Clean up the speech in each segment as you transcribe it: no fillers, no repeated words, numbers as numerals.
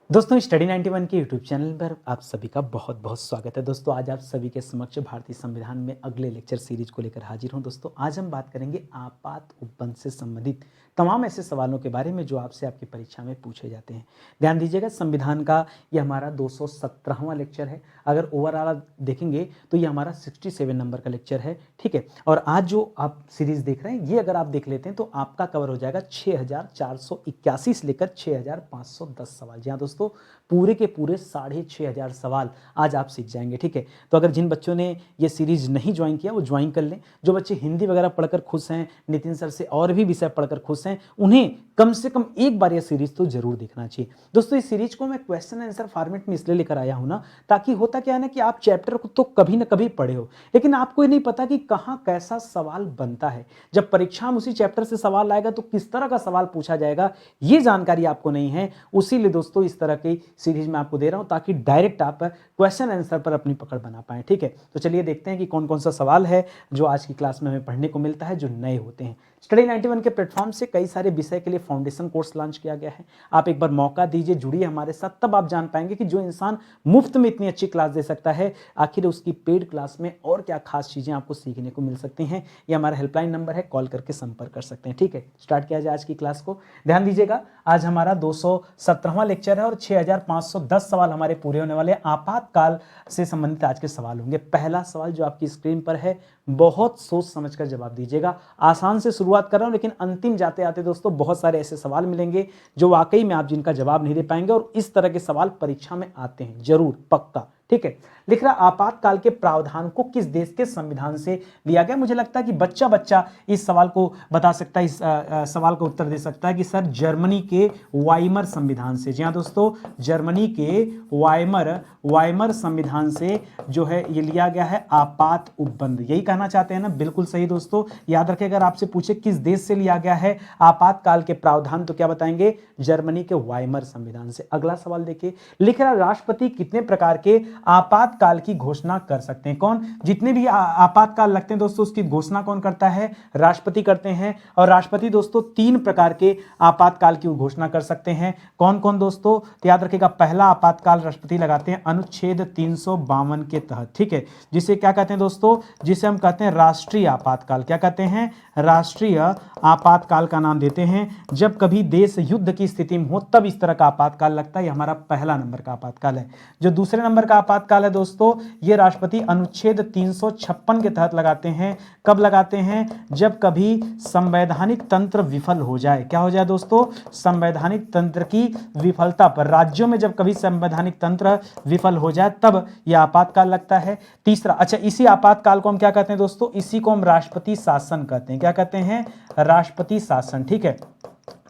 दोस्तों स्टडी 91 के YouTube channel पर आप सभी का बहुत बहुत स्वागत है। दोस्तों आज आप सभी के समक्ष भारतीय संविधान में अगले लेक्चर सीरीज को लेकर हाजिर हूं। दोस्तों आज हम बात करेंगे आपात उपबंध से संबंधित तमाम ऐसे सवालों के बारे में जो आपसे आपकी परीक्षा में पूछे जाते हैं। ध्यान दीजिएगा, संविधान का ये हमारा 217वां लेक्चर है। अगर ओवरऑल देखेंगे तो ये हमारा 67 नंबर का लेक्चर है, ठीक है। और आज जो आप सीरीज देख रहे हैं ये अगर आप देख लेते हैं तो आपका कवर हो जाएगा 6481 से लेकर 6510 सवाल। जी हाँ दोस्तों, पूरे के पूरे 6500 सवाल आज आप सीख जाएंगे, ठीक है। तो अगर जिन बच्चों ने ये सीरीज नहीं ज्वाइन किया वो ज्वाइन कर लें। जो बच्चे हिंदी वगैरह पढ़कर खुश हैं, नितिन सर से और भी विषय पढ़कर खुश हैं, उन्हें कम से कम एक बार ये सीरीज तो जरूर देखना चाहिए। दोस्तों इस सीरीज को मैं क्वेश्चन आंसर फॉर्मेट में इसलिए लेकर आया हूं ना, ताकि होता क्या है ना कि आप चैप्टर को तो कभी ना कभी पढ़े हो, लेकिन आपको ये नहीं पता कि कहाँ कैसा सवाल बनता है। जब परीक्षा में उसी चैप्टर से सवाल आएगा तो किस तरह का सवाल पूछा जाएगा, ये जानकारी आपको नहीं है। उसीलिए दोस्तों इस तरह की सीरीज में आपको दे रहा हूं ताकि डायरेक्ट आप क्वेश्चन आंसर पर अपनी पकड़ बना पाएं, ठीक है। तो चलिए देखते हैं कि कौन कौन सा सवाल है जो आज की क्लास में हमें पढ़ने को मिलता है जो नए होते हैं। स्टडी 91 के प्लेटफॉर्म से कई सारे विषय के लिए फाउंडेशन कोर्स लॉन्च किया गया है। आप एक बार मौका दीजिए, जुड़िए हमारे साथ, तब आप जान पाएंगे कि जो इंसान मुफ्त में इतनी अच्छी क्लास दे सकता है, आखिर उसकी पेड क्लास में और क्या खास चीजें आपको सीखने को मिल सकती हैं। ये हमारा हेल्पलाइन नंबर है, कॉल करके संपर्क कर सकते हैं, ठीक है। स्टार्ट किया जाए आज की क्लास को। ध्यान दीजिएगा, आज हमारा 217वां लेक्चर है और 6510 सवाल हमारे पूरे होने वाले। आपातकाल से संबंधित आज के सवाल होंगे। पहला सवाल जो आपकी स्क्रीन पर है, बहुत सोच समझकर जवाब दीजिएगा। आसान से शुरुआत कर रहा हूं, लेकिन अंतिम जाते आते दोस्तों बहुत सारे ऐसे सवाल मिलेंगे जो वाकई में आप जिनका जवाब नहीं दे पाएंगे, और इस तरह के सवाल परीक्षा में आते हैं जरूर, पक्का, ठीक है। लिख रहा, आपातकाल के प्रावधान को किस देश के संविधान से लिया गया। मुझे लगता है कि बच्चा बच्चा इस सवाल को बता सकता है, इस सवाल का उत्तर दे सकता है कि सर जर्मनी के वाइमर संविधान से। जी हाँ दोस्तों, जर्मनी के वाइमर संविधान से जो है ये लिया गया है आपात उपबंध। यही कहना चाहते हैं ना, बिल्कुल सही दोस्तों। याद रखें, अगर आपसे पूछे किस देश से लिया गया है आपातकाल के प्रावधान, तो क्या बताएंगे, जर्मनी के वाइमर संविधान से। अगला सवाल देखिए, लिख रहा, राष्ट्रपति कितने प्रकार के आपातकाल की घोषणा कर सकते हैं। कौन, जितने भी आपातकाल लगते हैं दोस्तों उसकी घोषणा कौन करता है, राष्ट्रपति करते हैं। और राष्ट्रपति दोस्तों 3 प्रकार के आपातकाल की घोषणा कर सकते हैं। कौन कौन दोस्तों, तो याद रखिएगा, पहला आपातकाल राष्ट्रपति लगाते हैं अनुच्छेद 352 के तहत, ठीक है, जिसे क्या कहते हैं दोस्तों, जिसे हम कहते हैं राष्ट्रीय आपातकाल। क्या कहते हैं, राष्ट्रीय आपातकाल का नाम देते हैं। जब कभी देश युद्ध की स्थिति में हो तब इस तरह का आपातकाल लगता है। यह हमारा पहला नंबर का आपातकाल है। जो दूसरे नंबर का आपातकाल है दोस्तों, ये राष्ट्रपति अनुच्छेद 356 के तहत लगाते हैं। कब लगाते हैं, जब कभी संवैधानिक तंत्र विफल हो जाए। क्या हो जाए दोस्तों, संवैधानिक तंत्र की विफलता पर, राज्यों में जब कभी संवैधानिक तंत्र विफल हो जाए तब यह आपातकाल लगता है। तीसरा, अच्छा, इसी आपातकाल को हम क्या कहते हैं दोस्तों, इसी को हम राष्ट्रपति शासन कहते हैं। क्या कहते हैं, राष्ट्रपति शासन, ठीक है।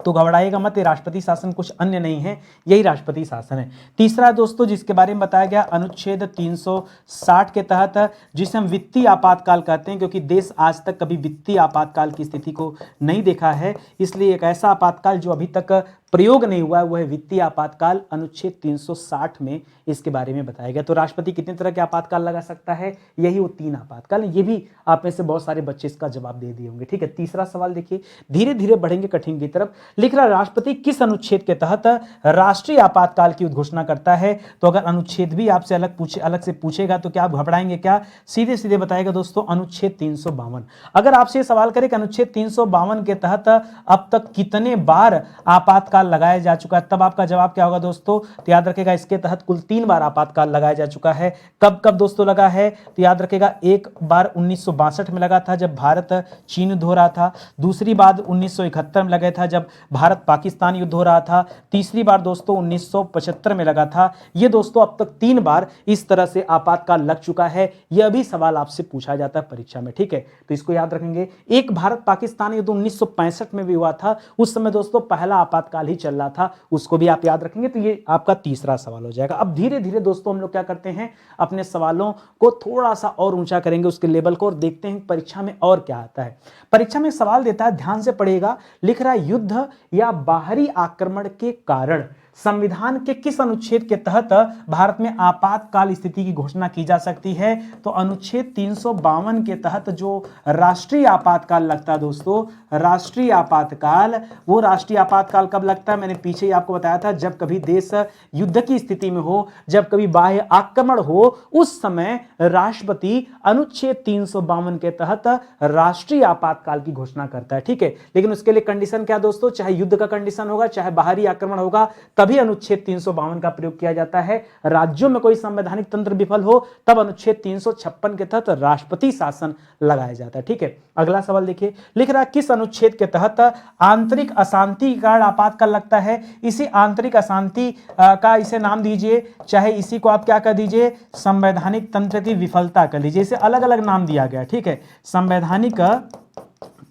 तो घबराइएगा मत, ये राष्ट्रपति शासन कुछ अन्य नहीं है, यही राष्ट्रपति शासन है। तीसरा दोस्तों जिसके बारे में बताया गया अनुच्छेद 360 के तहत, जिसे हम वित्तीय आपातकाल कहते हैं, क्योंकि देश आज तक कभी वित्तीय आपातकाल की स्थिति को नहीं देखा है, इसलिए एक ऐसा आपातकाल जो अभी तक प्रयोग नहीं हुआ है वह है वित्तीय आपातकाल। अनुच्छेद 360 में इसके बारे में बताया गया। तो राष्ट्रपति कितने तरह के आपातकाल लगा सकता है, यही वो 3 आपातकाल। ये भी आप में से बहुत सारे बच्चे इसका जवाब दे दिए होंगे, ठीक है। तीसरा सवाल देखिए, धीरे धीरे बढ़ेंगे कठिन की तरफ। लिख रहा, राष्ट्रपति किस अनुच्छेद के तहत राष्ट्रीय आपातकाल की घोषणा करता है। तो अगर अनुच्छेद भी आपसे अलग से पूछेगा तो क्या आप घबराएंगे, क्या सीधे सीधे बताएगा दोस्तों, अनुच्छेद 352। अगर आपसे सवाल करे कि अनुच्छेद 352 के तहत अब तक कितने बार आपातकाल लगाया जा चुका है, तब आपका जवाब क्या होगा दोस्तों, तो याद रखेगा इसके तहत कुल 3 बार आपातकाल लगाया जा चुका है। कब कब दोस्तों लगा है, तो याद रखेगा, एक बार 1962 में लगा था जब भारत चीन युद्ध हो रहा था। दूसरी बार 1971 में लगा था जब भारत पाकिस्तान युद्ध हो रहा था। तीसरी बार दोस्तों 1975 में लगा था। ये दोस्तों अब तक 3 बार इस तरह से आपातकाल लग चुका है। यह भी सवाल आपसे पूछा जाता है परीक्षा में, ठीक है। तो इसको याद रखेंगे। एक भारत पाकिस्तान युद्ध 1965 में भी हुआ था, उस समय दोस्तों पहला आपातकाल ही चल रहा था, उसको भी आप याद रखेंगे। तो ये आपका तीसरा सवाल हो जाएगा। अब धीरे धीरे दोस्तों हम लोग क्या करते हैं, अपने सवालों को थोड़ा सा और ऊंचा करेंगे उसके लेवल को, और देखते हैं परीक्षा में और क्या आता है। परीक्षा में सवाल देता है, ध्यान से पढ़िएगा। लिख रहा है, युद्ध या बाहरी आक्रमण के कारण संविधान के किस अनुच्छेद के तहत भारत में आपातकाल स्थिति की घोषणा की जा सकती है? तो अनुच्छेद 352 के तहत जो राष्ट्रीय आपातकाल लगता है दोस्तों, राष्ट्रीय आपातकाल, वो राष्ट्रीय आपातकाल कब लगता है? मैंने पीछे ही आपको बताया था, जब कभी देश युद्ध की स्थिति में हो, जब कभी बाह्य आक्रमण हो, उस समय राष्ट्रपति अनुच्छेद 352 के तहत राष्ट्रीय आपातकाल की घोषणा करता है। ठीक है, लेकिन उसके लिए कंडीशन क्या दोस्तों? चाहे युद्ध का कंडीशन होगा, चाहे बाहरी आक्रमण होगा, तभी अनुच्छेद 352 का प्रयोग किया जाता है। राज्यों में कोई संवैधानिक तंत्र विफल हो, तब अनुच्छेद 356 के तहत राष्ट्रपति शासन लगाया जाता है। ठीक है, अगला सवाल देखिए, लिख रहा है किस अनुच्छेद के तहत आंतरिक अशांति के कारण आपातकाल लगता है? इसी आंतरिक अशांति का इसे नाम दीजिए, चाहे इसी को आप क्या कर दीजिए, संवैधानिक तंत्र की विफलता कर लीजिए। इसे अलग अलग नाम दिया गया। ठीक है, संवैधानिक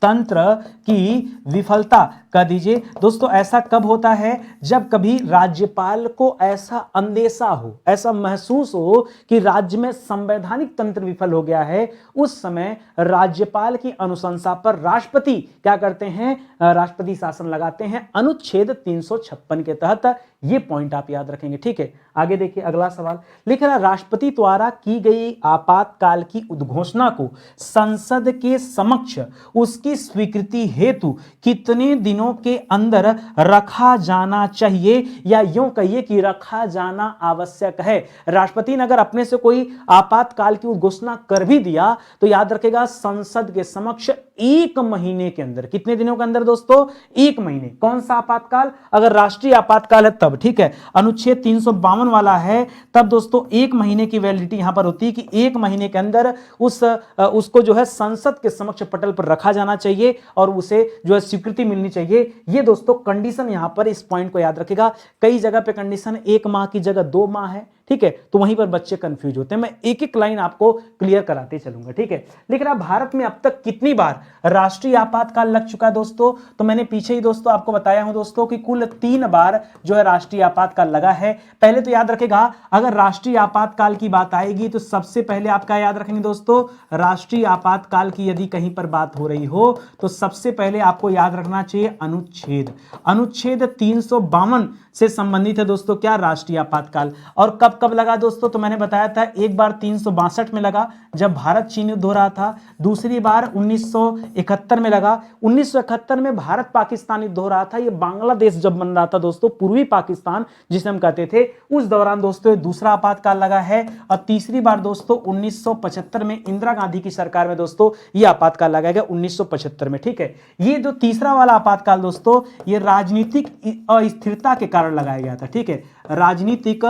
तंत्र की विफलता कर दीजिए। दोस्तों ऐसा कब होता है? जब कभी राज्यपाल को ऐसा अंदेशा हो, ऐसा महसूस हो कि राज्य में संवैधानिक तंत्र विफल हो गया है, उस समय राज्यपाल की अनुशंसा पर राष्ट्रपति क्या करते हैं? राष्ट्रपति शासन लगाते हैं अनुच्छेद 356 के तहत। ये पॉइंट आप याद रखेंगे। ठीक है, आगे देखिए अगला सवाल, लिख रहा राष्ट्रपति द्वारा की गई आपातकाल की उद्घोषणा को संसद के समक्ष उसकी स्वीकृति हेतु कितने दिनों के अंदर रखा जाना चाहिए, या यूं कहिए कि रखा जाना आवश्यक है? राष्ट्रपति ने अगर अपने से कोई आपातकाल की उद्घोषणा कर भी दिया तो याद रखेगा संसद के समक्ष 1 महीने के अंदर। कितने दिनों के अंदर दोस्तों? 1 महीने। कौन सा आपातकाल? अगर राष्ट्रीय आपातकाल है तब। ठीक है, अनुच्छेद 352 वाला है तब दोस्तों 1 महीने की वैलिडिटी यहां पर होती है कि 1 महीने के अंदर उसको जो है संसद के समक्ष पटल पर रखा जाना चाहिए और उसे जो है स्वीकृति मिलनी चाहिए। ये दोस्तों कंडीशन यहां पर, इस पॉइंट को याद रखेगा। कई जगह पे कंडीशन 1 माह की जगह 2 माह है। ठीक है, तो वहीं पर बच्चे कंफ्यूज होते हैं। मैं एक एक लाइन आपको क्लियर कराते चलूंगा। ठीक है, लिख रहा भारत में अब तक कितनी बार राष्ट्रीय आपातकाल लग चुका है दोस्तों? तो मैंने पीछे ही दोस्तों आपको बताया हूं दोस्तों कि कुल 3 बार जो है राष्ट्रीय आपातकाल लगा है। पहले तो याद रखेगा, अगर राष्ट्रीय आपातकाल की बात आएगी तो सबसे पहले आप क्या याद रखेंगे दोस्तों? राष्ट्रीय आपातकाल की यदि कहीं पर बात हो रही हो तो सबसे पहले आपको याद रखना चाहिए अनुच्छेद 352 से संबंधित है दोस्तों क्या? राष्ट्रीय आपातकाल। और कब कब लगा दोस्तों? तो मैंने बताया था, एक बार 362 में लगा जब भारत चीन युद्ध हो रहा था, दूसरी बार 1971 में लगा। 1971 में भारत पाकिस्तान युद्ध हो रहा था, ये बांग्लादेश जब बन रहा था दोस्तों, पूर्वी पाकिस्तान जिसे हम कहते थे, उस दौरान दोस्तों दूसरा आपातकाल लगा है। और तीसरी बार दोस्तों 1975 में इंदिरा गांधी की सरकार में दोस्तों ये आपातकाल लगाया गया 1975 में। ठीक है, ये जो तीसरा वाला आपातकाल दोस्तों, ये राजनीतिक अस्थिरता के कारण लगाया गया था। ठीक है, राजनीतिक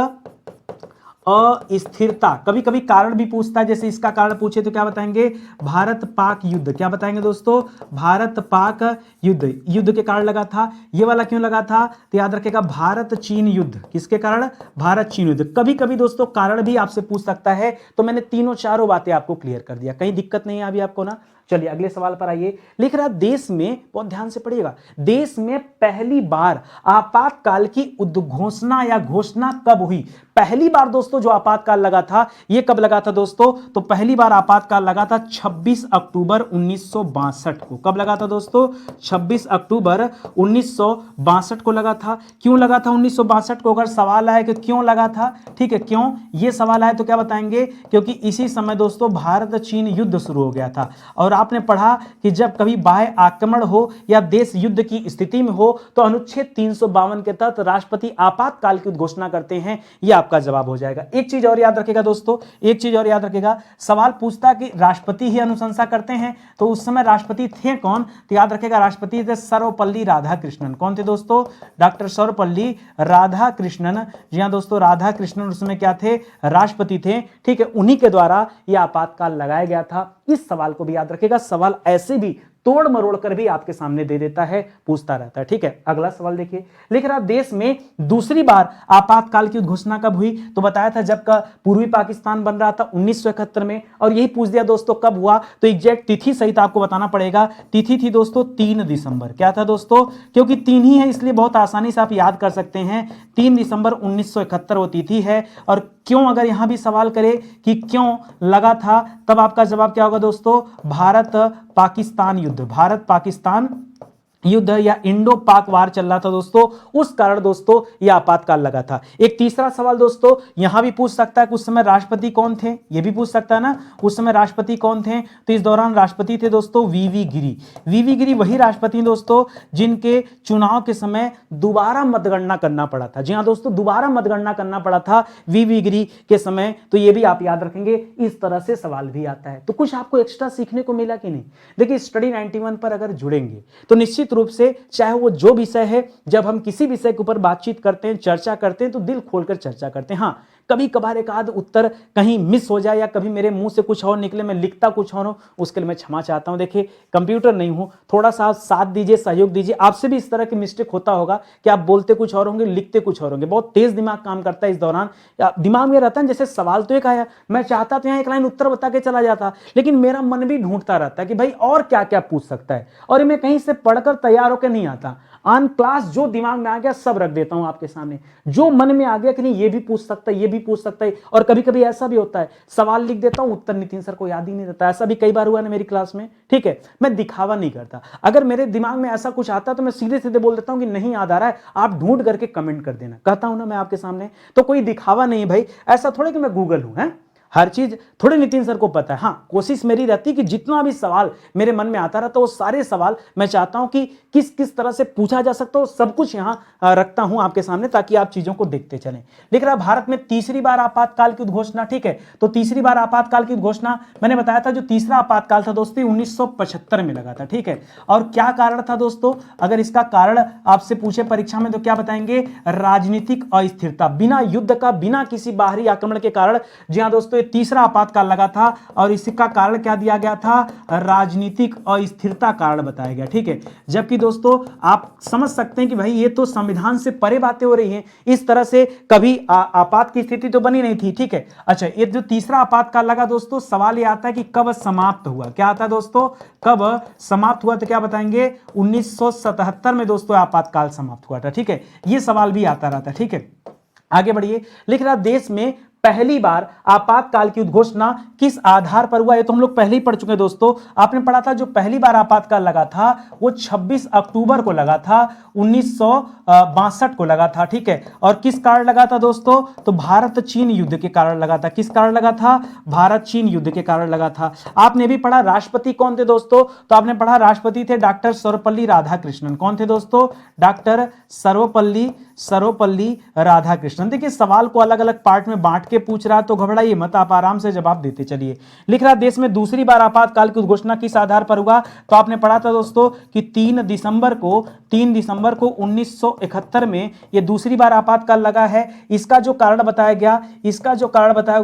अस्थिरता, कभी कभी कारण भी पूछता है, जैसे इसका कारण पूछे तो क्या बताएंगे? भारत पाक युद्ध। क्या बताएंगे दोस्तों? भारत पाक युद्ध के कारण लगा था। ये वाला क्यों लगा था? तो याद रखेगा भारत चीन युद्ध। किसके कारण? भारत चीन युद्ध। कभी कभी दोस्तों कारण भी आपसे पूछ सकता है, तो मैंने तीनों चारों बातें आपको क्लियर कर दिया, कहीं दिक्कत नहीं है अभी आपको ना। चलिए अगले सवाल पर आइए, लिख रहा देश में, बहुत ध्यान से पढ़िएगा, देश में पहली बार आपातकाल की उद्घोषणा या घोषणा कब हुई? पहली बार दोस्तों जो आपातकाल लगा था, यह कब लगा था दोस्तों? तो पहली बार आपातकाल लगा था 26 अक्टूबर 1962 को। कब लगा था दोस्तों? 26 अक्टूबर 1962 को लगा था। क्यों लगा था 1962 को? अगर सवाल आए कि क्यों लगा था, ठीक है, क्यों ये सवाल आए तो क्या बताएंगे? क्योंकि इसी समय दोस्तों भारत चीन युद्ध शुरू हो गया था। और आपने पढ़ा कि जब कभी बाह्य आक्रमण हो या देश युद्ध की स्थिति में हो तो अनुच्छेद 352 के तहत राष्ट्रपति आपातकाल की घोषणा करते हैं। यह आपका जवाब हो जाएगा। एक चीज और याद रखेगा दोस्तों, एक चीज और याद रखेगा, सवाल पूछता कि राष्ट्रपति ही अनुशंसा करते हैं तो उस समय राष्ट्रपति थे कौन? तो याद रखेगा राष्ट्रपति थे सर्वपल्ली राधाकृष्णन। कौन थे दोस्तों? डॉक्टर सर्वपल्ली राधाकृष्णन। जी हां दोस्तों, राधाकृष्णन उस समय क्या थे? राष्ट्रपति थे। ठीक है, उन्हीं के द्वारा यह आपातकाल लगाया गया था। इस सवाल को भी याद रखेगा, सवाल ऐसे भी तोड़ मरोड़ कर भी आपके सामने दे देता है, पूछता रहता है। ठीक है, अगला सवाल देखिए, लिख रहा देश में दूसरी बार आपातकाल की घोषणा कब हुई? तो बताया था जब का पूर्वी पाकिस्तान बन रहा था 1971 में। और यही पूछ दिया दोस्तों कब हुआ, तो एग्जैक्ट तिथि सहित आपको बताना पड़ेगा। तिथि थी दोस्तों 3 दिसंबर। क्या था दोस्तों? क्योंकि 3 ही है इसलिए बहुत आसानी से आप याद कर सकते हैं। 3 दिसंबर 1971 वो तिथि है। और क्यों, अगर यहां भी सवाल करे कि क्यों लगा था, तब आपका जवाब क्या होगा दोस्तों? भारत पाकिस्तान युद्ध। भारत पाकिस्तान युद्ध या इंडो पाक वार चल रहा था दोस्तों, उस कारण दोस्तों यह आपातकाल लगा था। एक तीसरा सवाल दोस्तों यहां भी पूछ सकता है कि उस समय राष्ट्रपति कौन थे, यह भी पूछ सकता है ना, उस समय राष्ट्रपति कौन थे। तो इस दौरान राष्ट्रपति थे दोस्तों वीवी गिरी। वीवी गिरी वही राष्ट्रपति दोस्तों जिनके चुनाव के समय दोबारा मतगणना करना पड़ा था। जी हाँ दोस्तों, दोबारा मतगणना करना पड़ा था वीवी गिरी के समय। तो यह भी आप याद रखेंगे, इस तरह से सवाल भी आता है। तो कुछ आपको एक्स्ट्रा सीखने को मिला कि नहीं। देखिए स्टडी 91 पर अगर जुड़ेंगे तो निश्चित रूप से चाहे वो जो विषय है, जब हम किसी विषय के ऊपर बातचीत करते हैं, चर्चा करते हैं, तो दिल खोलकर चर्चा करते हैं। हाँ, कभी कभार एक आध उत्तर कहीं मिस हो जाए या कभी मेरे मुंह से कुछ और निकले, मैं लिखता कुछ और हूं, उसके लिए मैं क्षमा चाहता हूं। देखिए कंप्यूटर नहीं हूं, थोड़ा सा साथ दीजिए, सहयोग दीजिए। आपसे भी इस तरह की मिस्टेक होता होगा कि आप बोलते कुछ और होंगे, लिखते कुछ और होंगे। बहुत तेज दिमाग काम करता है इस दौरान। दिमाग में रहता है जैसे सवाल तो एक आया, मैं चाहता तो यहाँ एक लाइन उत्तर बता के चला जाता, लेकिन मेरा मन भी ढूंढता रहता है कि भाई और क्या क्या पूछ सकता है, और मैं कहीं से पढ़कर तैयार होकर नहीं आता। ऑन क्लास जो दिमाग में आ गया सब रख देता हूं आपके सामने, जो मन में आ गया कि नहीं ये भी पूछ सकता है, ये भी पूछ सकता है। और कभी कभी ऐसा भी होता है सवाल लिख देता हूं, उत्तर नितिन सर को याद ही नहीं रहता। ऐसा भी कई बार हुआ ना मेरी क्लास में, ठीक है। मैं दिखावा नहीं करता, अगर मेरे दिमाग में ऐसा कुछ आता है तो मैं सीधे सीधे बोल देता हूं कि नहीं याद आ रहा है, आप ढूंढ करके कमेंट कर देना, कहता हूं ना मैं आपके सामने। तो कोई दिखावा नहीं भाई, ऐसा थोड़े कि मैं गूगल हूं, है हर चीज थोड़े नितिन सर को पता है। हाँ, कोशिश मेरी रहती कि जितना भी सवाल मेरे मन में आता रहता वो सारे सवाल मैं चाहता हूं कि किस किस तरह से पूछा जा सकता हो, सब कुछ यहां रखता हूं आपके सामने ताकि आप चीजों को देखते चलें। लिख रहा भारत में तीसरी बार आपातकाल की उद्घोषणा, ठीक है। तो तीसरी बार आपातकाल की उद्घोषणा मैंने बताया था, जो तीसरा आपातकाल था दोस्तों 1975 में लगा था, ठीक है। और क्या कारण था दोस्तों, अगर इसका कारण आपसे पूछे परीक्षा में तो क्या बताएंगे, राजनीतिक अस्थिरता, बिना युद्ध का, बिना किसी बाहरी आक्रमण के कारण। जी हाँ दोस्तों, तीसरा आपातकाल लगा था और इसका कारण क्या दिया गया था, राजनीतिक अस्थिरता कारण बताया गया, ठीक है। जबकि दोस्तों आप समझ सकते हैं कि भाई ये तो संविधान से परे बातें हो रही हैं, इस तरह से कभी आपात की स्थिति तो बनी नहीं थी, ठीक है। अच्छा, ये जो तीसरा आपातकाल लगा दोस्तों, सवाल ये आता है कि कब समाप्त हुआ। क्या आता है दोस्तों, कब समाप्त हुआ, तो क्या बताएंगे 1977 में दोस्तों आपातकाल समाप्त हुआ था, ठीक है। ये सवाल भी आता रहता है, ठीक है। आगे बढ़िए, लिख रहा देश में पहली बार आपातकाल की उद्घोषणा किस आधार पर हुआ। ये तो हम लोग पहले ही पढ़ चुके हैं दोस्तों, आपने पढ़ा था जो पहली बार आपातकाल लगा था वो 26 अक्टूबर को लगा था, 1962 को लगा था, ठीक है। और किस कारण लगा था दोस्तों, तो भारत चीन युद्ध के कारण लगा था। किस कारण लगा था, भारत चीन युद्ध के कारण लगा था। आपने भी पढ़ा राष्ट्रपति कौन थे दोस्तों, तो आपने पढ़ा राष्ट्रपति थे डॉक्टर सर्वपल्ली राधाकृष्णन। कौन थे दोस्तों, डॉक्टर सर्वपल्ली राधाकृष्णन। देखिए सवाल को अलग अलग पार्ट में बांट के पूछ रहा है तो घबराइए मत, आप आराम से जवाब देते चलिए। लिख रहा देश में दूसरी बार आपातकाल की घोषणा किस आधार पर हुआ, तो आपने पढ़ा था दोस्तों कि 3 दिसंबर को 1971 में यह दूसरी बार आपातकाल लगा है। इसका जो कारण बताया गया,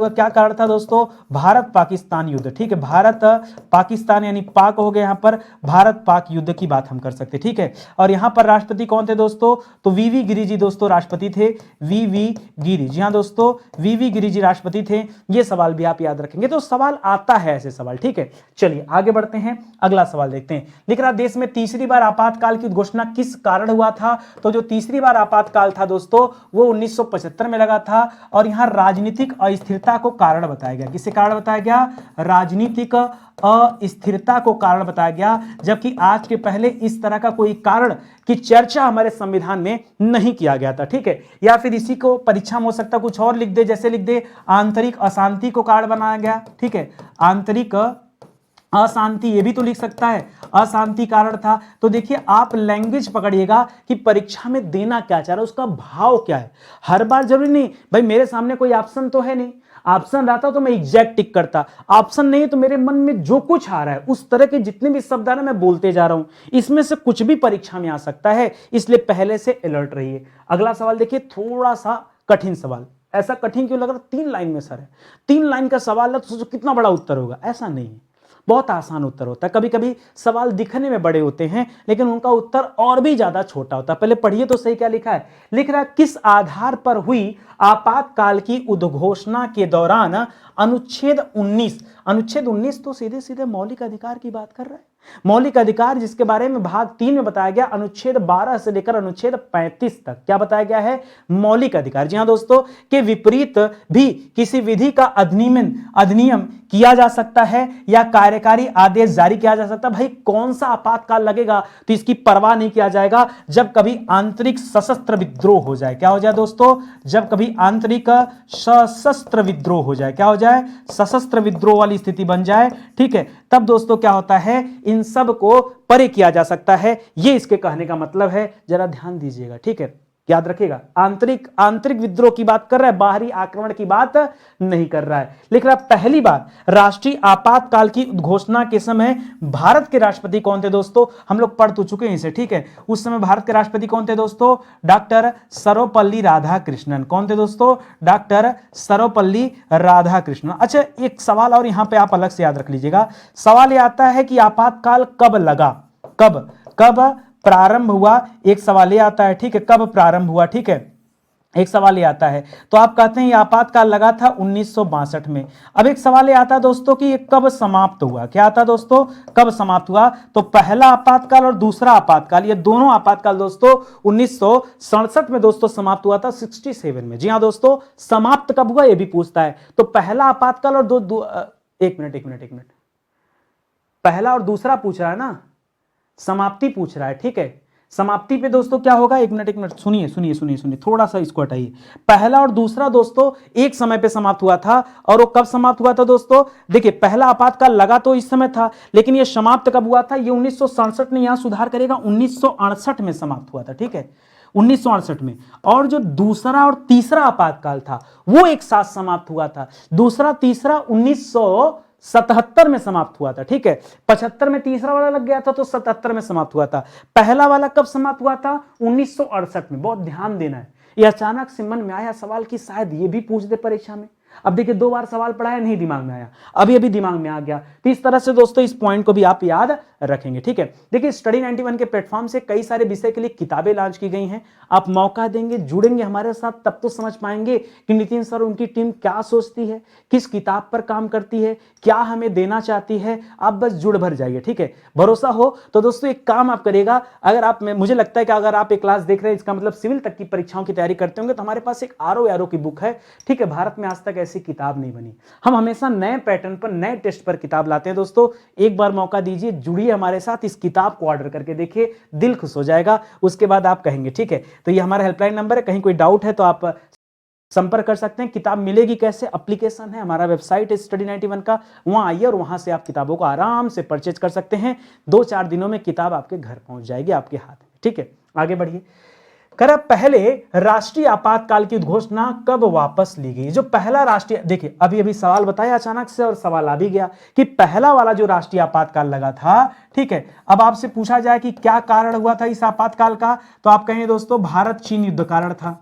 क्या कारण था दोस्तों, भारत पाकिस्तान युद्ध, ठीक है। भारत पाकिस्तान यानी पाक हो गया, यहां पर भारत पाक युद्ध की बात हम कर सकते, ठीक है। और यहां पर राष्ट्रपति कौन थे दोस्तों, तो वीवी गिरी जी दोस्तों राष्ट्रपति थे, वीवी गिरी। जी हां दोस्तों, वीवी गिरी जी राष्ट्रपति थे। ये सवाल भी आप याद रखेंगे, तो सवाल आता है ऐसे सवाल, ठीक है। चलिए आगे बढ़ते हैं, अगला सवाल देखते हैं। लिख रहा देश में तीसरी बार आपातकाल की घोषणा किस कारण हुआ था, तो जो तीसरी बार आपातकाल था दोस्तों वो 1975 में लगा था। और यहां राजनीतिक अस्थिरता को कारण बताया गया। किसे कारण बताया गया, राजनीतिक अस्थिरता को कारण बताया गया। जबकि आज के पहले इस तरह का कोई कारण की चर्चा हमारे संविधान में नहीं किया गया था, ठीक है। या फिर इसी को परीक्षा में हो सकता कुछ और लिख दे, जैसे लिख दे आंतरिक अशांति को कारण बनाया गया, ठीक है। आंतरिक अशांति, ये भी तो लिख सकता है, अशांति कारण था। तो देखिए आप लैंग्वेज पकड़िएगा कि परीक्षा में देना क्या चाह रहा है, उसका भाव क्या है। हर बार जरूरी नहीं भाई, मेरे सामने कोई ऑप्शन तो है नहीं, ऑप्शन रहता तो मैं एग्जैक्ट टिक करता, ऑप्शन नहीं तो मेरे मन में जो कुछ आ रहा है उस तरह के जितने भी शब्द आ रहे हैं मैं बोलते जा रहा हूं, इसमें से कुछ भी परीक्षा में आ सकता है, इसलिए पहले से अलर्ट रहिए। अगला सवाल देखिए, थोड़ा सा कठिन सवाल। ऐसा कठिन क्यों लग रहा, 3 लाइन में सर है, 3 लाइन का सवाल है तो सोचो कितना बड़ा उत्तर होगा, ऐसा नहीं है, बहुत आसान उत्तर होता है। कभी कभी सवाल दिखने में बड़े होते हैं लेकिन उनका उत्तर और भी ज्यादा छोटा होता है। पहले पढ़िए तो सही क्या लिखा है। लिख रहा है किस आधार पर हुई आपातकाल की उद्घोषणा के दौरान अनुच्छेद 19, अनुच्छेद 19 तो सीधे सीधे मौलिक अधिकार की बात कर रहा है। मौलिक अधिकार जिसके बारे में भाग 3 में बताया गया अनुच्छेद 12 से लेकर अनुच्छेद 35 तक, क्या बताया गया है? मौलिक अधिकार। जी हां दोस्तों, के विपरीत भी किसी विधि का अधिनियम किया जा सकता है या कार्यकारी आदेश जारी किया जा सकता है। भाई कौन सा आपातकाल लगेगा तो इसकी परवाह नहीं किया जाएगा जब कभी आंतरिक सशस्त्र विद्रोह हो जाए। क्या हो जाए दोस्तों? जब कभी आंतरिक सशस्त्र विद्रोह हो जाए। क्या हो जाए? सशस्त्र विद्रोह वाली स्थिति बन जाए, ठीक है, तब दोस्तों क्या होता है, इन सब को परे किया जा सकता है। ये इसके कहने का मतलब है, जरा ध्यान दीजिएगा, ठीक है, याद रखिएगा। आंतरिक विद्रोह की बात कर रहा है, बाहरी आक्रमण की बात नहीं कर रहा है। लिख रहा है पहली बार राष्ट्रीय आपातकाल की घोषणा के समय भारत के राष्ट्रपति कौन थे दोस्तों? हम लोग पढ़ तो चुके हैं इसे, ठीक है। उस समय भारत के राष्ट्रपति कौन थे दोस्तों? डॉक्टर सर्वपल्ली राधाकृष्णन। कौन थे दोस्तों? डॉक्टर सर्वपल्ली राधाकृष्णन। अच्छा, एक सवाल और यहां पे आप अलग से याद रख लीजिएगा। सवाल यह आता है कि आपातकाल कब लगा, कब प्रारंभ हुआ, एक सवाल ये आता है, ठीक है, कब प्रारंभ हुआ, ठीक है, एक सवाल ये आता है। तो आप कहते हैं ये आपातकाल लगा था 1962 में। अब एक सवाल ये आता है दोस्तों कि ये कब समाप्त हुआ। क्या आता है दोस्तों? कब समाप्त हुआ? तो पहला आपातकाल और दूसरा आपातकाल, ये दोनों आपातकाल दोस्तों 1967 में दोस्तों समाप्त हुआ था, 67 में। जी हाँ दोस्तों, समाप्त कब हुआ ये भी पूछता है। तो पहला आपातकाल और एक मिनट, पहला और दूसरा पूछ रहा है ना, समाप्ति पूछ रहा है, ठीक है। समाप्ति पे दोस्तों क्या होगा? एक मिनट, सुनिए, थोड़ा सा इसको हटाइए। पहला और दूसरा दोस्तों एक समय पे समाप्त हुआ था, और वो कब समाप्त हुआ था दोस्तों? देखिए, पहला आपातकाल लगा तो इस समय था, लेकिन ये समाप्त कब हुआ था? ये 1967 में, यहां सुधार करेगा, 1968 में समाप्त हुआ था, ठीक है, 1968 में। और जो दूसरा और तीसरा आपातकाल था वो एक साथ समाप्त हुआ था। दूसरा तीसरा 1977 में समाप्त हुआ था, ठीक है। 75 में तीसरा वाला लग गया था तो 77 में समाप्त हुआ था। पहला वाला कब समाप्त हुआ था? 1968 में। बहुत ध्यान देना है, ये अचानक से मन में आया सवाल कि शायद ये भी पूछ दे परीक्षा में। अब देखिए, 2 बार सवाल पढ़ाया, नहीं दिमाग में आया, अभी दिमाग में आ गया। तो इस तरह से दोस्तों इस पॉइंट को भी आप याद रखेंगे, ठीक है। देखिए, स्टडी 91 के प्लेटफॉर्म से कई सारे विषय के लिए किताबें लॉन्च की गई हैं। आप मौका देंगे, जुड़ेंगे हमारे साथ, तब तो समझ पाएंगे कि नितिन सर, उनकी टीम क्या सोचती है, किस किताब पर काम करती है, क्या हमें देना चाहती है। आप बस जुड़ भर जाइए, ठीक है। भरोसा हो तो दोस्तों एक काम आप करिएगा, अगर आप, मुझे लगता है कि अगर आप एक क्लास देख रहे हैं, इसका मतलब सिविल तक की परीक्षाओं की तैयारी करते होंगे, तो हमारे पास एक आरओ की बुक है, ठीक है। भारत में आज तक ऐसी किताब नहीं बनी। हम हमेशा नए पैटर्न पर, नए टेस्ट पर किताब लाते हैं दोस्तों। एक बार मौका दीजिए, जुड़िए हमारे साथ, इस किताब को ऑर्डर करके देखिए, दिल खुश हो जाएगा। उसके बाद आप कहेंगे, ठीक है। तो ये हमारा हेल्पलाइन नंबर है, कहीं कोई डाउट है तो आप संपर्क कर सकते हैं। किताब मिलेगी कैसे? एप्लीकेशन है, हमारा वेबसाइट है स्टडी 91 का, वहां आइए और वहां से आप किताबों को आराम से परचेज कर सकते हैं। 2-4 दिनों में किताब आपके घर पहुंच जाएगी, आपके हाथ में, ठीक है। आगे बढ़िए। कर पहले राष्ट्रीय आपातकाल की घोषणा कब वापस ली गई? जो पहला राष्ट्रीय, देखिए अभी सवाल बताया अचानक से और सवाल आ भी गया कि पहला वाला जो राष्ट्रीय आपातकाल लगा था, ठीक है। अब आपसे पूछा जाए कि क्या कारण हुआ था इस आपातकाल का, तो आप कहेंगे दोस्तों भारत चीन युद्ध कारण था।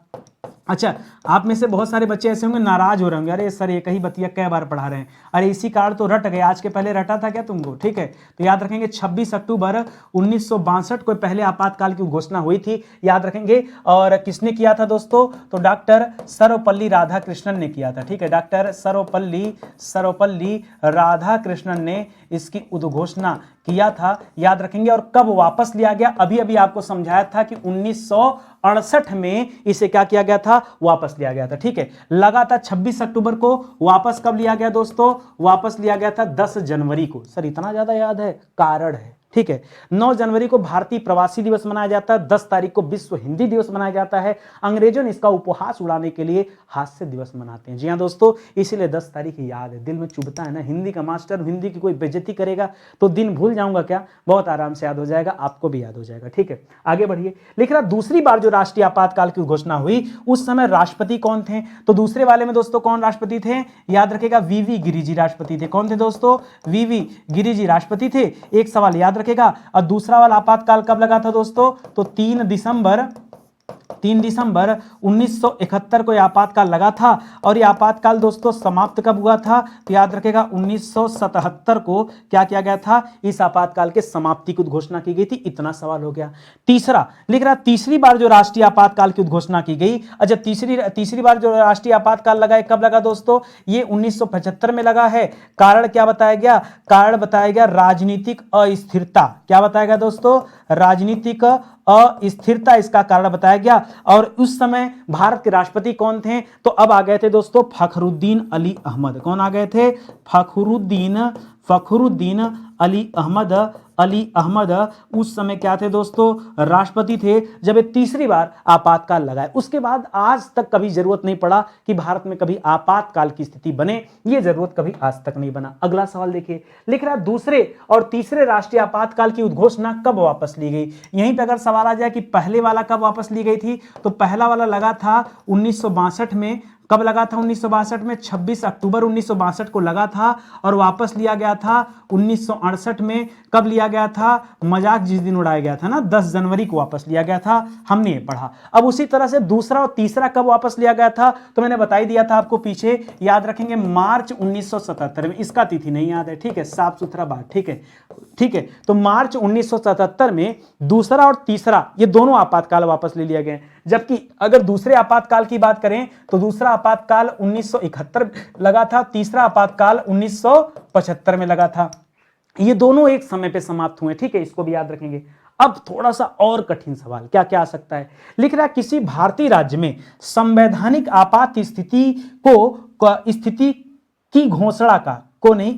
अच्छा, आप में से बहुत सारे बच्चे ऐसे होंगे नाराज हो रहे होंगे, अरे सर ये कही बतिया कई बार पढ़ा रहे हैं, अरे इसी कारण तो रट गए, आज के पहले रटा था क्या तुमको, ठीक है। तो याद रखेंगे 26 अक्टूबर 1962 को पहले आपातकाल की घोषणा हुई थी, याद रखेंगे। और किसने किया था दोस्तों? तो डॉक्टर सर्वपल्ली राधाकृष्णन ने किया था, ठीक है। डॉक्टर सर्वपल्ली राधाकृष्णन ने इसकी उद्घोषणा किया था, याद रखेंगे। और कब वापस लिया गया? अभी आपको समझाया था कि 1968 में इसे क्या किया गया था? वापस लिया गया था, ठीक है। लगा था 26 अक्टूबर को, वापस कब लिया गया दोस्तों? वापस लिया गया था 10 जनवरी को। सर इतना ज्यादा याद है? कारण है, ठीक है। 9 जनवरी को भारतीय प्रवासी दिवस मनाया जाता है, 10 तारीख को विश्व हिंदी दिवस मनाया जाता है। अंग्रेजों ने इसका उपहास उड़ाने के लिए हास्य दिवस मनाते हैं। जी हाँ दोस्तों, इसीलिए 10 तारीख याद है, दिल में चुभता है ना। हिंदी का मास्टर, हिंदी की कोई बेइज्जती करेगा तो दिन भूल जाऊंगा क्या? बहुत आराम से याद हो जाएगा, आपको भी याद हो जाएगा, ठीक है। आगे बढ़िए। लिख रहा दूसरी बार जो राष्ट्रीय आपातकाल की घोषणा हुई उस समय राष्ट्रपति कौन थे? तो दूसरे वाले में दोस्तों कौन राष्ट्रपति थे? याद रखेगा वीवी गिरि जी राष्ट्रपति थे। कौन थे दोस्तों? वीवी गिरि जी राष्ट्रपति थे। एक सवाल याद रखेगा। और दूसरा वाला आपातकाल कब लगा था दोस्तों? तो 3 दिसंबर 3 दिसंबर 1971 को यह आपातकाल लगा था और यह आपातकाल दोस्तों समाप्त कब हुआ था? तो याद रखेगा 1977 को क्या किया गया था? इस आपातकाल के समाप्ति की उद्घोषणा की गई थी। इतना सवाल हो गया। तीसरा लिख रहा तीसरी बार जो राष्ट्रीय आपातकाल की उद्घोषणा की गई, अच्छा तीसरी बार जो राष्ट्रीय आपातकाल लगा है कब लगा दोस्तों? ये 1975 में लगा है। कारण क्या बताया गया? कारण बताया गया राजनीतिक अस्थिरता। क्या बताया गया दोस्तों? राजनीतिक अस्थिरता इसका कारण बताया गया। और उस समय भारत के राष्ट्रपति कौन थे? तो अब आ गए थे दोस्तों फखरुद्दीन अली अहमद। कौन आ गए थे? फखरुद्दीन अली अहमद उस समय क्या थे दोस्तों? राष्ट्रपति थे जब ये तीसरी बार आपातकाल लगाए। उसके बाद आज तक कभी जरूरत नहीं पड़ा कि भारत में कभी आपातकाल की स्थिति बने, ये जरूरत कभी आज तक नहीं बना। अगला सवाल देखिए, लिख रहा दूसरे और तीसरे राष्ट्रीय आपातकाल की उद्घोषणा कब वापस ली गई? यहीं पे अगर सवाल आ जाए कि पहले वाला कब वापस ली गई थी, तो पहला वाला लगा था 1962 में। कब लगा था? 1962 में 26 अक्टूबर 1962 को लगा था और वापस लिया गया था 1968 में। कब लिया गया था? मजाक जिस दिन उड़ाया गया था ना, 10 जनवरी को वापस लिया गया था, हमने ये पढ़ा। अब उसी तरह से दूसरा और तीसरा कब वापस लिया गया था? तो मैंने बता ही दिया था आपको पीछे, याद रखेंगे मार्च 1977 में। इसका तिथि नहीं याद है, ठीक है, साफ सुथरा बात, ठीक है, ठीक है। तो मार्च 1977 में दूसरा और तीसरा ये दोनों आपातकाल वापस ले लिया गए। जबकि अगर दूसरे आपातकाल की बात करें तो दूसरा आपातकाल 1971 लगा था, तीसरा आपातकाल 1975 में लगा था। ये दोनों एक समय पे समाप्त हुए, ठीक है, इसको भी याद रखेंगे। अब थोड़ा सा और कठिन सवाल क्या क्या आ सकता है? लिख रहा किसी भारतीय राज्य में संवैधानिक आपात स्थिति की घोषणा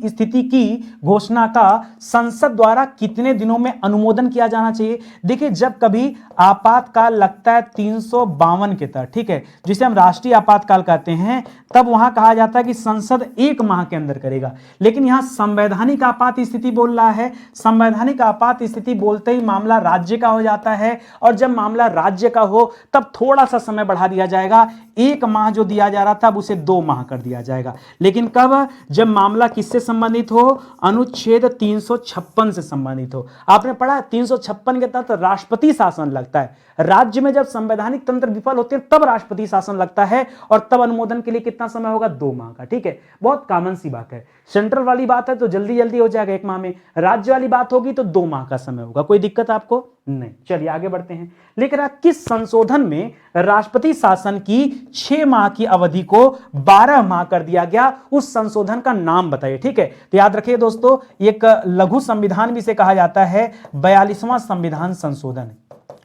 स्थिति की घोषणा का संसद द्वारा कितने दिनों में अनुमोदन किया जाना चाहिए? देखिए, जब कभी आपातकाल लगता है 352 के तहत, ठीक है, जिसे हम राष्ट्रीय आपातकाल कहते हैं, तब वहां कहा जाता है कि संसद 1 माह के अंदर करेगा। लेकिन यहां संवैधानिक आपात स्थिति बोल रहा है। संवैधानिक आपात स्थिति बोलते ही मामला राज्य का हो जाता है, और जब मामला राज्य का हो तब थोड़ा सा समय बढ़ा दिया जाएगा। 1 माह जो दिया जा रहा था अब उसे 2 माह कर दिया जाएगा। लेकिन कब? जब मामला किससे संबंधित हो? अनुच्छेद 356 से संबंधित हो। आपने पढ़ा 356 के तहत राष्ट्रपति शासन लगता है। राज्य में जब संवैधानिक तंत्र विफल होते हैं तब राष्ट्रपति शासन लगता है, और तब अनुमोदन के लिए कितना समय होगा? 2 माह का, ठीक है, बहुत कॉमन सी बात है। सेंट्रल वाली बात है तो जल्दी जल्दी हो जाएगा 1 माह में, राज्य वाली बात होगी तो 2 माह का समय होगा। कोई दिक्कत आपको नहीं? चलिए आगे बढ़ते हैं। लेकिन किस संशोधन में राष्ट्रपति शासन की 6 माह की अवधि को 12 माह कर दिया गया? उस संशोधन का नाम बताइए, ठीक है। तो याद रखिए दोस्तों, एक लघु संविधान भी इसे कहा जाता है, 42वां संविधान संशोधन।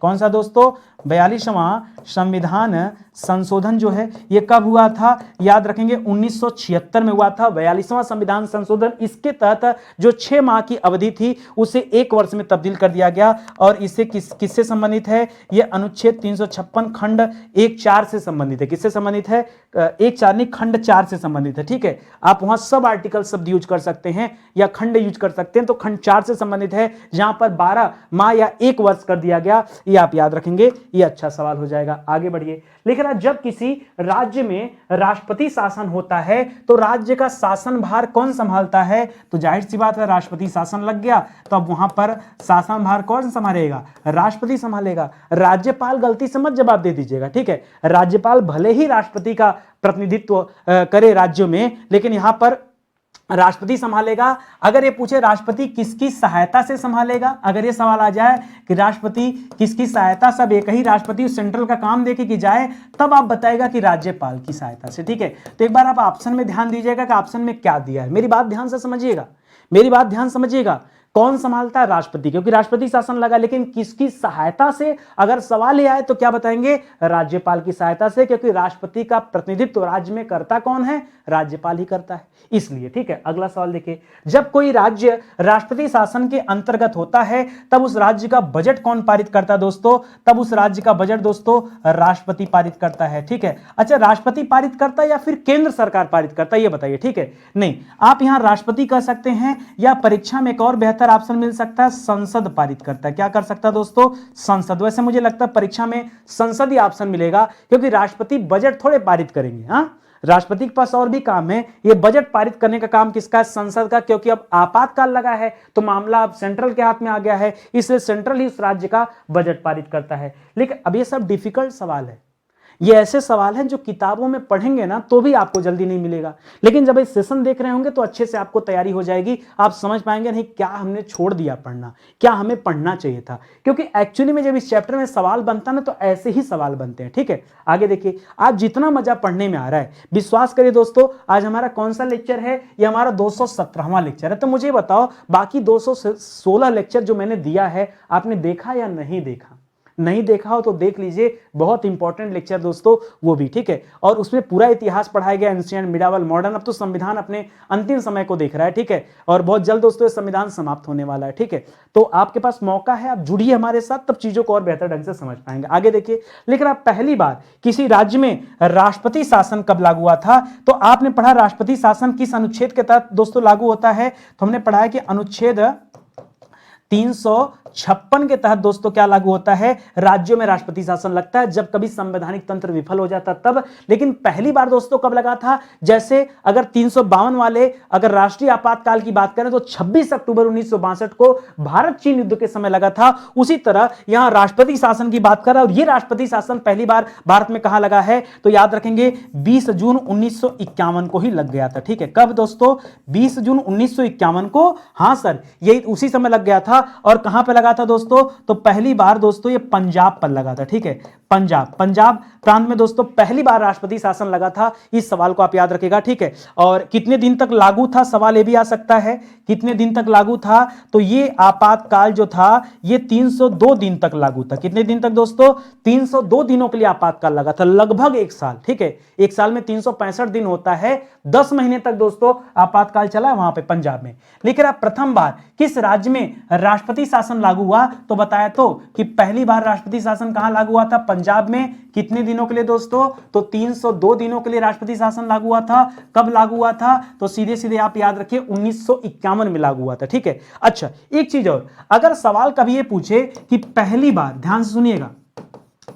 कौन सा दोस्तों? 42वां संविधान संशोधन जो है ये कब हुआ था? याद रखेंगे 1976 में हुआ था 42वां संविधान संशोधन। इसके तहत जो 6 माह की अवधि थी उसे 1 वर्ष में तब्दील कर दिया गया, और इससे किससे संबंधित है? ये अनुच्छेद 356 खंड 1(4) से संबंधित है। किससे संबंधित है? 1(4) नहीं, खंड 4 से संबंधित है, ठीक है। आप वहां सब आर्टिकल शब्द यूज कर सकते हैं या खंड यूज कर सकते हैं, तो खंड 4 से संबंधित है, जहां पर 12 माह या 1 वर्ष कर दिया गया। ये आप याद रखेंगे, ये अच्छा सवाल हो जाएगा। आगे बढ़िए। लेकिन जब किसी राज्य में राष्ट्रपति शासन होता है तो राज्य का शासन भार कौन संभालता है? तो जाहिर सी बात है, राष्ट्रपति शासन लग गया तो अब वहां पर शासन भार कौन संभालेगा? राष्ट्रपति संभालेगा। राज्यपाल गलती से मत जवाब दे दीजिएगा, ठीक है। राज्यपाल भले ही राष्ट्रपति का प्रतिनिधित्व करे राज्यों में, लेकिन यहां पर राष्ट्रपति संभालेगा। अगर ये पूछे राष्ट्रपति किसकी सहायता से संभालेगा, अगर ये सवाल आ जाए कि राष्ट्रपति किसकी सहायता, सब एक ही राष्ट्रपति सेंट्रल का काम देके कि जाए, तब आप बताएगा कि राज्यपाल की सहायता से, ठीक है। तो एक बार आप ऑप्शन में ध्यान दीजिएगा कि ऑप्शन में क्या दिया है। मेरी बात ध्यान से समझिएगा, मेरी बात ध्यान समझिएगा। कौन संभालता है? राष्ट्रपति, क्योंकि राष्ट्रपति शासन लगा। लेकिन किसकी सहायता से अगर सवाल ये आए तो क्या बताएंगे? राज्यपाल की सहायता से, क्योंकि राष्ट्रपति का प्रतिनिधित्व राज्य में करता कौन है? राज्यपाल ही करता है, इसलिए, ठीक है। अगला सवाल देखिए, जब कोई राज्य राष्ट्रपति शासन के अंतर्गत होता है तब उस राज्य का बजट कौन पारित करता है दोस्तों? तब उस राज्य का बजट दोस्तों राष्ट्रपति पारित करता है, ठीक है। अच्छा, राष्ट्रपति पारित करता है या फिर केंद्र सरकार पारित करता है, ये बताइए, ठीक है। नहीं, आप यहां राष्ट्रपति कह सकते हैं, या परीक्षा में एक और बेहतर ऑप्शन मिल सकता है, संसद पारित करता है। क्या कर सकता है दोस्तों? संसद। वैसे मुझे लगता है परीक्षा में संसद ही ऑप्शन मिलेगा, क्योंकि राष्ट्रपति बजट थोड़े पारित करेंगे, हाँ, राष्ट्रपति के पास और भी काम है, ये बजट पारित करने का काम किसका है? संसद का, क्योंकि अब आपातकाल लगा है तो मामला अब सेंट्रल के हाथ में आ गया है, इसलिए सेंट्रल ही उस राज्य का बजट पारित करता है। लेकिन अब ये सब डिफिकल्ट सवाल है, ये ऐसे सवाल हैं जो किताबों में पढ़ेंगे ना तो भी आपको जल्दी नहीं मिलेगा, लेकिन जब इस सेशन देख रहे होंगे तो अच्छे से आपको तैयारी हो जाएगी, आप समझ पाएंगे नहीं क्या हमने छोड़ दिया पढ़ना, क्या हमें पढ़ना चाहिए था। क्योंकि एक्चुअली में जब इस चैप्टर में सवाल बनता ना तो ऐसे ही सवाल बनते हैं। ठीक है, आगे देखिए, आज जितना मजा पढ़ने में आ रहा है, विश्वास करिए दोस्तों, आज हमारा कौन सा लेक्चर है? ये हमारा 217वां लेक्चर है। तो मुझे बताओ, बाकी 216 लेक्चर जो मैंने दिया है आपने देखा या नहीं देखा? नहीं देखा हो तो देख लीजिए, बहुत इंपॉर्टेंट लेक्चर दोस्तों वो भी। ठीक है, और उसमें पूरा इतिहास पढ़ाया गया, एंशिएंट, मिडावल, मॉडर्न। अब तो संविधान अपने अंतिम समय को देख रहा है। ठीक है, और बहुत जल्द दोस्तों ये संविधान समाप्त होने वाला है। ठीक है, तो आपके पास मौका है, आप जुड़िए हमारे साथ, तब चीजों को और बेहतर ढंग से समझ पाएंगे। आगे देखिए, लेकिन आप पहली बार किसी राज्य में राष्ट्रपति शासन कब लागू हुआ था? तो आपने पढ़ा राष्ट्रपति शासन किस अनुच्छेद के तहत दोस्तों लागू होता है? तो हमने पढ़ा है कि अनुच्छेद 356 के तहत दोस्तों क्या लागू होता है? राज्यों में राष्ट्रपति शासन लगता है जब कभी संवैधानिक तंत्र विफल हो जाता तब। लेकिन पहली बार दोस्तों कब लगा था? जैसे अगर 352 वाले अगर राष्ट्रीय आपातकाल की बात करें तो 26 अक्टूबर 1962 को भारत चीन युद्ध के समय लगा था। उसी तरह यहां राष्ट्रपति शासन की बात कर रहा है, और यह राष्ट्रपति शासन पहली बार भारत में कहां लगा है? तो याद रखेंगे 20 जून 1951 को ही लग गया था। ठीक है, कब दोस्तों? 20 जून 1951 को। हां सर, यही उसी समय लग गया था। और कहां पे लगा था दोस्तों? तो पहली बार दोस्तों ये पंजाब पर लगा था। ठीक है, पंजाब प्रांत में दोस्तों पहली बार राष्ट्रपति शासन लगा था। इस सवाल को आप याद रखिएगा। ठीक है, और कितने दिन तक लागू था? सवाल ये भी आ सकता है, कितने दिन तक लागू था? तो ये आपातकाल जो था ये 302 दिन तक लागू था। कितने दिन तक दोस्तों? 302 दिनों के लिए आपातकाल लगा था, लगभग एक साल। ठीक है, एक साल में 365 दिन होता है, 10 महीने तक दोस्तों आपातकाल चला वहां पे पंजाब में। लेकिन अब प्रथम बार किस राज्य में राष्ट्रपति शासन लागू हुआ? तो बताया तो कि पहली बार राष्ट्रपति शासन कहां लागू हुआ था? पंजाब में। कितने दिनों के लिए दोस्तों? तो 302 दिनों के लिए राष्ट्रपति शासन लागू हुआ था। कब लागू हुआ था? तो सीधे सीधे आप याद रखिए 1951 में लागू हुआ था। ठीक है, अच्छा एक चीज और, अगर सवाल कभी ये पूछे कि पहली बार, ध्यान से सुनिएगा,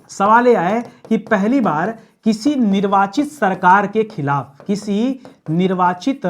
सवाल ये आए कि पहली बार किसी निर्वाचित सरकार के खिलाफ, किसी निर्वाचित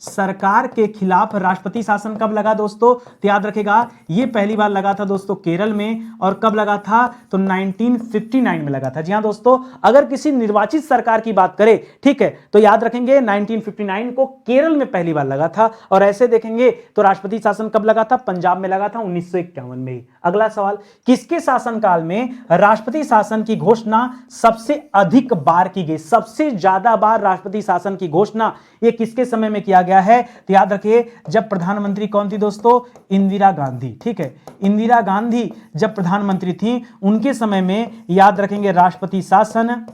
सरकार के खिलाफ राष्ट्रपति शासन कब लगा दोस्तों? तो याद रखेगा ये पहली बार लगा था दोस्तों केरल में। और कब लगा था? तो 1959 में लगा था। जी हां दोस्तों, अगर किसी निर्वाचित सरकार की बात करें, ठीक है, तो याद रखेंगे 1959 को केरल में पहली बार लगा था। और ऐसे देखेंगे तो राष्ट्रपति शासन कब लगा था? पंजाब में लगा था 1951 में ही। अगला सवाल, किसके शासनकाल में राष्ट्रपति शासन की घोषणा सबसे अधिक बार की गई? सबसे ज्यादा बार राष्ट्रपति शासन की घोषणा ये किसके समय में किया गया है? तो याद रखिए जब प्रधानमंत्री कौन थी दोस्तों? इंदिरा गांधी। ठीक है, इंदिरा गांधी जब प्रधानमंत्री थी उनके समय में याद रखेंगे राष्ट्रपति शासन।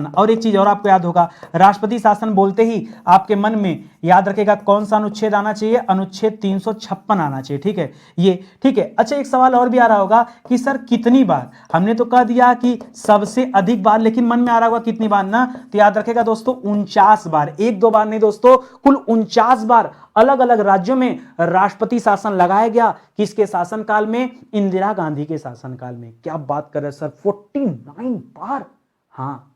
और एक चीज और आपको याद होगा, राष्ट्रपति शासन बोलते ही आपके मन में याद रखेगा कौन सा अनुच्छेद आना चाहिए? अनुच्छेद 356 आना चाहिए। ठीक है, ये ठीक है। अच्छा एक सवाल और भी आ रहा होगा कि सर कितनी बार? हमने तो कह दिया कि सबसे अधिक बार, लेकिन मन में आ रहा होगा कितनी बार ना? तो याद रखेगा दोस्तों 49 बार। एक दो बार नहीं दोस्तों, कुल 49 बार अलग अलग राज्यों में राष्ट्रपति शासन लगाया गया। किसके शासनकाल में? इंदिरा गांधी के शासनकाल में। क्या बात कर रहे हैं सर, 49 बार? हाँ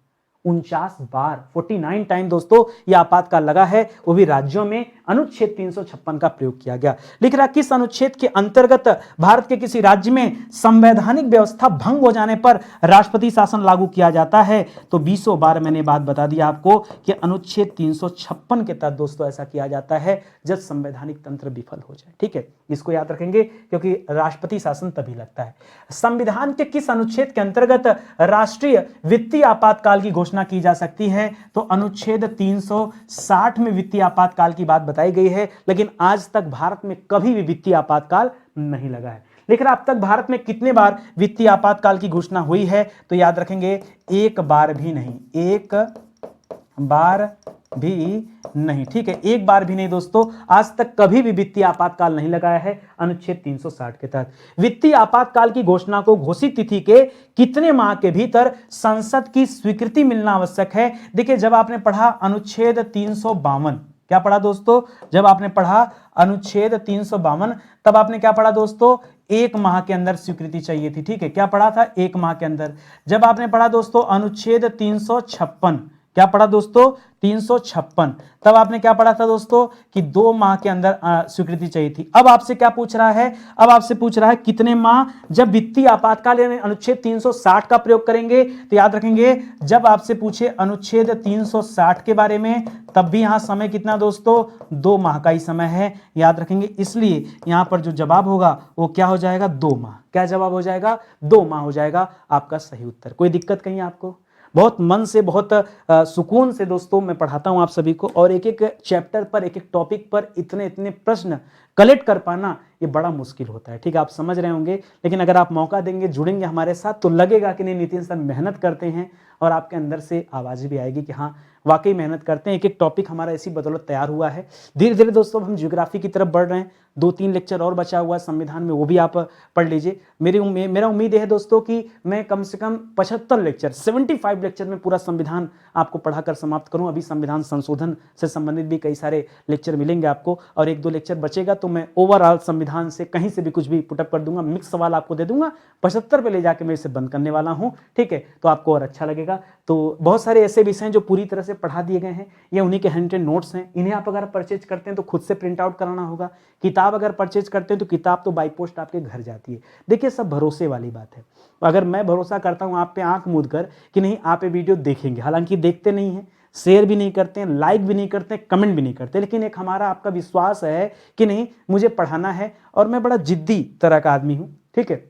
49 बार, 49 टाइम दोस्तों यह आपातकाल लगा है, वो भी राज्यों में। अनुच्छेद 356 का प्रयोग किया गया। लिख रहा किस अनुच्छेद के अंतर्गत भारत के किसी राज्य में संवैधानिक व्यवस्था भंग हो जाने पर राष्ट्रपति शासन लागू किया जाता है? तो 20 बार मैंने बात बता दी आपको कि अनुच्छेद 356 के तहत दोस्तों ऐसा किया जाता है जब संवैधानिक तंत्र विफल हो जाए। ठीक है, इसको याद रखेंगे क्योंकि राष्ट्रपति शासन तभी लगता है। संविधान के किस अनुच्छेद के अंतर्गत राष्ट्रीय वित्तीय आपातकाल की घोषणा की जा सकती है? तो अनुच्छेद 360 में वित्तीय आपातकाल की बात बताई गई है। लेकिन आज तक भारत में कभी भी वित्तीय आपातकाल नहीं लगा है। लेकिन अब तक भारत में कितने बार वित्तीय आपातकाल की घोषणा हुई है? तो याद रखेंगे एक बार भी नहीं, एक बार भी नहीं। ठीक है, एक बार भी नहीं दोस्तों, आज तक कभी भी वित्तीय आपातकाल नहीं लगाया है अनुच्छेद 360 के तहत। वित्तीय आपातकाल की घोषणा को घोषित तिथि के कितने माह के भीतर संसद की स्वीकृति मिलना आवश्यक है? देखिए जब आपने पढ़ा अनुच्छेद 352, क्या पढ़ा दोस्तों? जब आपने पढ़ा अनुच्छेद 352 तब आपने क्या पढ़ा दोस्तों? 1 माह के अंदर स्वीकृति चाहिए थी। ठीक है, क्या पढ़ा था? 1 माह के अंदर। जब आपने पढ़ा दोस्तों अनुच्छेद 356, क्या पढ़ा दोस्तों? 356, तब आपने क्या पढ़ा था दोस्तों कि 2 माह के अंदर स्वीकृति चाहिए थी। अब आपसे क्या पूछ रहा है? अब आपसे पूछ रहा है कितने माह? जब वित्तीय आपातकाल यानी अनुच्छेद 360 का प्रयोग करेंगे तो याद रखेंगे, जब आपसे पूछे अनुच्छेद 360 के बारे में, तब भी यहां समय कितना दोस्तों? 2 माह का ही समय है, याद रखेंगे। इसलिए यहां पर जो जवाब होगा वो क्या हो जाएगा? 2 माह। क्या जवाब हो जाएगा? 2 माह हो जाएगा आपका सही उत्तर। कोई दिक्कत कहीं आपको? बहुत मन से, बहुत सुकून से दोस्तों मैं पढ़ाता हूं आप सभी को, और एक एक चैप्टर पर, एक एक टॉपिक पर इतने इतने प्रश्न कलेक्ट कर पाना ये बड़ा मुश्किल होता है। ठीक है, आप समझ रहे होंगे, लेकिन अगर आप मौका देंगे, जुड़ेंगे हमारे साथ, तो लगेगा कि नहीं नितिन सर मेहनत करते हैं, और आपके अंदर से आवाज़ भी आएगी कि हाँ वाकई मेहनत करते हैं। एक एक टॉपिक हमारा इसी बदौलत तैयार हुआ है। धीरे धीरे दोस्तों हम ज्योग्राफी की तरफ बढ़ रहे हैं। 2-3 लेक्चर और बचा हुआ है संविधान में, वो भी आप पढ़ लीजिए। मेरा उम्मीद है दोस्तों कि मैं कम से कम 75 लेक्चर, 75 लेक्चर में पूरा संविधान आपको पढ़ाकर समाप्त करूं। अभी संविधान संशोधन से संबंधित भी कई सारे लेक्चर मिलेंगे आपको, और 1-2 लेक्चर बचेगा तो मैं ओवरऑल संविधान से कहीं से भी कुछ भी पुटअप कर दूंगा, मिक्स सवाल आपको दे दूंगा। 75 पे ले जाके मैं इसे बंद करने वाला हूं। ठीक है, तो आपको और अच्छा लगेगा। तो बहुत सारे ऐसे विषय हैं जो पूरी तरह से पढ़ा दिए गए हैं, ये उन्हीं के हैंड नोट्स हैं। इन्हें आप अगर परचेज करते हैं तो खुद से प्रिंट आउट कराना होगा। किताब अगर परचेज करते हैं तो किताब तो बाई पोस्ट आपके घर जाती है। देखिए सब भरोसे वाली बात है। अगर मैं भरोसा करता हूं आप पे आंख मूंद कर कि नहीं आप ये वीडियो देखेंगे, हालांकि देखते नहीं हैं, शेयर भी नहीं करते हैं, लाइक भी नहीं करते, कमेंट भी नहीं करते, लेकिन एक हमारा आपका विश्वास है कि नहीं मुझे पढ़ाना है, और मैं बड़ा जिद्दी तरह का आदमी हूं। ठीक है,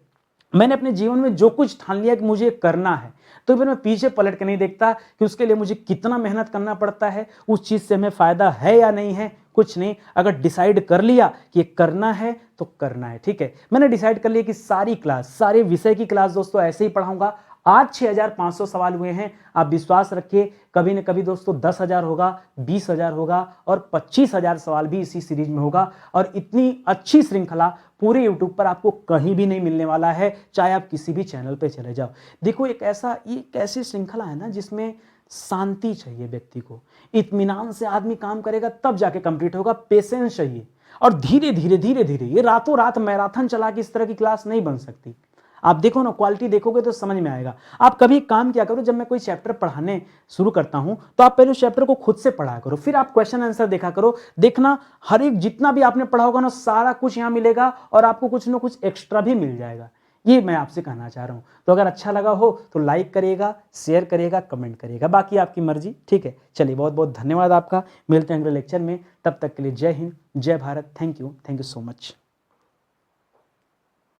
मैंने अपने जीवन में जो कुछ ठान लिया कि मुझे करना है, तो फिर मैं पीछे पलट के नहीं देखता कि उसके लिए मुझे कितना मेहनत करना पड़ता है, उस चीज से हमें फायदा है या नहीं है, कुछ नहीं। अगर डिसाइड कर लिया कि करना है तो करना है। ठीक है, मैंने डिसाइड कर लिया कि सारी क्लास, सारे विषय की क्लास दोस्तों ऐसे ही पढ़ाऊंगा। आज 6500 सवाल हुए हैं, आप विश्वास रखिए कभी न कभी दोस्तों 10,000 होगा, 20,000 होगा, और 25,000 सवाल भी इसी सीरीज में होगा। और इतनी अच्छी श्रृंखला पूरे यूट्यूब पर आपको कहीं भी नहीं मिलने वाला है, चाहे आप किसी भी चैनल पे चले जाओ। देखो ये एक ऐसी श्रृंखला है ना जिसमें शांति चाहिए व्यक्ति को, इत्मीनान से आदमी काम करेगा तब जाके कंप्लीट होगा, पेशेंस चाहिए, और धीरे धीरे धीरे धीरे, ये रातों रात मैराथन चला के इस तरह की क्लास नहीं बन सकती। आप देखो ना, क्वालिटी देखोगे तो समझ में आएगा। आप कभी काम किया करो, जब मैं कोई चैप्टर पढ़ाने शुरू करता हूं तो आप पहले उस चैप्टर को खुद से पढ़ा करो, फिर आप क्वेश्चन आंसर देखा करो। देखना हर एक जितना भी आपने पढ़ा होगा ना, सारा कुछ यहां मिलेगा, और आपको कुछ ना कुछ एक्स्ट्रा भी मिल जाएगा। ये मैं आपसे कहना चाह रहा हूं। तो अगर अच्छा लगा हो तो लाइक करिएगा, शेयर करिएगा, कमेंट करिएगा, बाकी आपकी मर्जी। ठीक है, चलिए बहुत बहुत धन्यवाद आपका। मिलते हैं अगले लेक्चर में, तब तक के लिए जय हिंद, जय Bharat. Thank you so much.